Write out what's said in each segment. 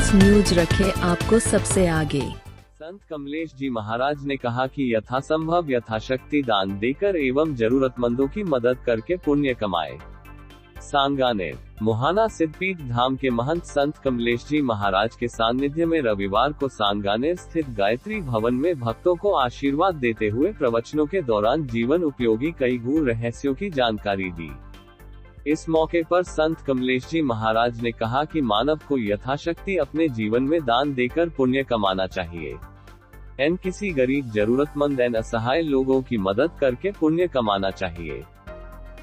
महाराज news रखे आपको सबसे आगे। संत कमलेश जी महाराज ने कहा कि यथासंभव यथाशक्ति दान देकर एवं जरूरतमंदों की मदद करके पुण्य कमाए। सांगानेर मुहाना सिद्धपीठ धाम के महंत संत कमलेश जी महाराज के सानिध्य में रविवार को सांगानेर स्थित गायत्री भवन में भक्तों को आशीर्वाद देते हुए प्रवचनों के दौरान जीवन उपयोगी कई गूढ़ रहस्यों की जानकारी दी। इस मौके पर संत कमलेश जी महाराज ने कहा कि मानव को यथाशक्ति अपने जीवन में दान देकर पुण्य कमाना चाहिए। किसी गरीब जरूरतमंद असहाय लोगों की मदद करके पुण्य कमाना चाहिए।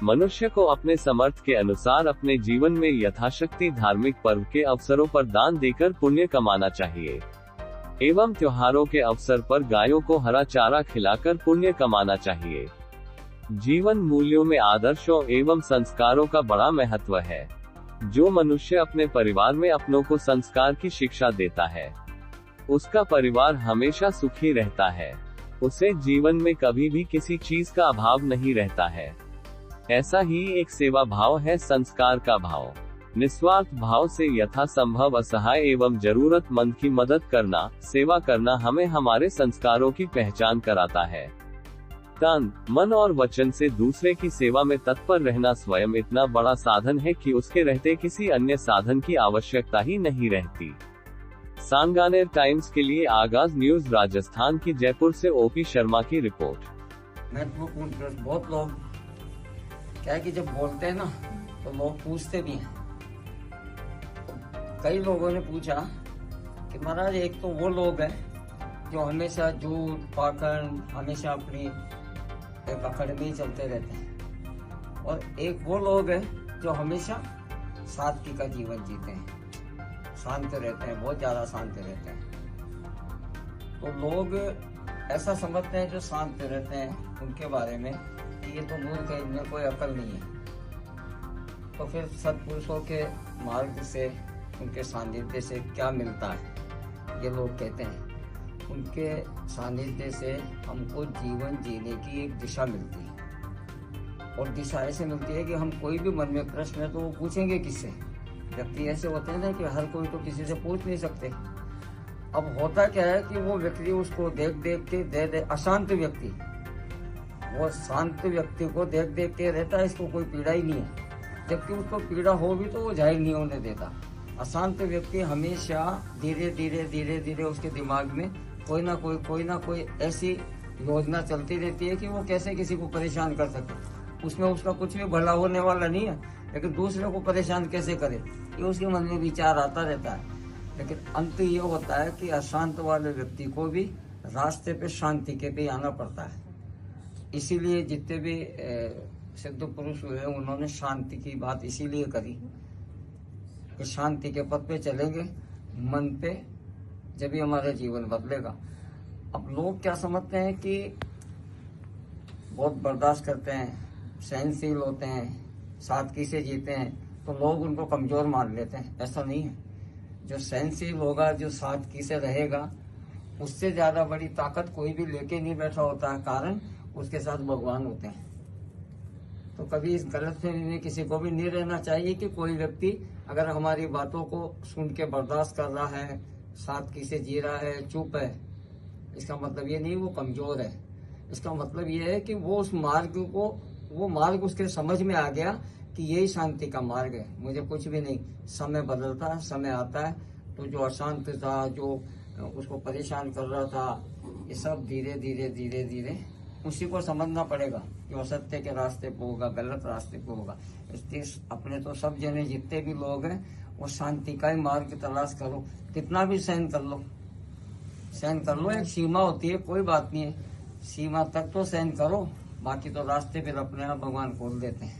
मनुष्य को अपने समर्थ के अनुसार अपने जीवन में यथाशक्ति धार्मिक पर्व के अवसरों पर दान देकर पुण्य कमाना चाहिए एवं त्योहारों के अवसर पर गायों को हरा चारा खिलाकर पुण्य कमाना चाहिए। जीवन मूल्यों में आदर्शों एवं संस्कारों का बड़ा महत्व है। जो मनुष्य अपने परिवार में अपनों को संस्कार की शिक्षा देता है, उसका परिवार हमेशा सुखी रहता है। उसे जीवन में कभी भी किसी चीज का अभाव नहीं रहता है। ऐसा ही एक सेवा भाव है संस्कार का भाव। निस्वार्थ भाव से यथासंभव असहाय एवं जरूरतमंद की मदद करना, सेवा करना हमें हमारे संस्कारों की पहचान कराता है। तन, मन और वचन से दूसरे की सेवा में तत्पर रहना स्वयं इतना बड़ा साधन है कि उसके रहते किसी अन्य साधन की आवश्यकता ही नहीं रहती। सांगानेर टाइम्स के लिए आगाज न्यूज राजस्थान की जयपुर से ओपी शर्मा की रिपोर्ट। महत्वपूर्ण बहुत लोग क्या है कि जब बोलते हैं ना तो लोग पूछते भी हैं। कई लोगों ने पूछा कि महाराज एक तो वो लोग हैं जो हमेशा झूठ पाखंड हमेशा अपनी एक अखड़ में ही चलते रहते हैं, और एक वो लोग हैं जो हमेशा सादगी का जीवन जीते हैं, शांत रहते हैं, बहुत ज्यादा शांत रहते हैं। तो लोग ऐसा समझते हैं जो शांत रहते हैं उनके बारे में कि ये तो मूर्ख है, इनमें कोई अकल नहीं है। तो फिर सत्पुरुषों के मार्ग से उनके सानिध्य से क्या मिलता है, ये लोग कहते हैं उनके सानिध्य से हमको जीवन जीने की एक दिशा मिलती है। और दिशा ऐसे मिलती है कि हम कोई भी मन में प्रश्न है तो वो पूछेंगे किससे। व्यक्ति ऐसे होते हैं ना कि हर कोई तो किसी से पूछ नहीं सकते। अब होता क्या है कि वो व्यक्ति उसको देख देख के दे अशांत व्यक्ति, वो शांत व्यक्ति को देख देख के रहता है, इसको कोई पीड़ा ही नहीं है। जबकि उसको पीड़ा हो भी तो वो जाहिर नहीं होने देता। अशांत व्यक्ति हमेशा धीरे धीरे धीरे धीरे उसके दिमाग में कोई ना कोई ऐसी योजना चलती रहती है कि वो कैसे किसी को परेशान कर सके। उसमें उसका कुछ भी भला होने वाला नहीं है, लेकिन दूसरे को परेशान कैसे करे ये उसके मन में विचार आता रहता है। लेकिन अंत ये होता है कि अशांत वाले व्यक्ति को भी रास्ते पे शांति के पे आना पड़ता है। इसीलिए जितने भी सिद्ध पुरुष हुए उन्होंने शांति की बात इसीलिए करी कि शांति के पथ पे चलेंगे मन पे, जब भी हमारा जीवन बदलेगा। अब लोग क्या समझते हैं कि बहुत बर्दाश्त करते हैं, सहनशील होते हैं, सादगी से जीते हैं, तो लोग उनको कमजोर मान लेते हैं। ऐसा नहीं है। जो सहनशील होगा, जो सादगी से रहेगा, उससे ज्यादा बड़ी ताकत कोई भी लेके नहीं बैठा होता है। कारण उसके साथ भगवान होते हैं। तो कभी इस गलतफहमी में किसी को भी नहीं रहना चाहिए कि कोई व्यक्ति अगर हमारी बातों को सुन के बर्दाश्त कर रहा है, सादगी से जी रहा है, चुप है, इसका मतलब ये नहीं वो कमजोर है। इसका मतलब ये है कि वो मार्ग उसके समझ में आ गया कि यही शांति का मार्ग है। मुझे कुछ भी नहीं, समय बदलता है, समय आता है, तो जो अशांत था, जो उसको परेशान कर रहा था, ये सब धीरे धीरे धीरे धीरे उसी को समझना पड़ेगा कि वो सत्य के रास्ते पे होगा, गलत रास्ते पे होगा। इसलिए अपने तो सब जने जितने भी लोग हैं वो शांति का ही मार्ग तलाश करो। कितना भी सहन कर लो, एक सीमा होती है, कोई बात नहीं है, सीमा तक तो सहन करो, बाकी तो रास्ते फिर अपने आप भगवान खोल देते हैं।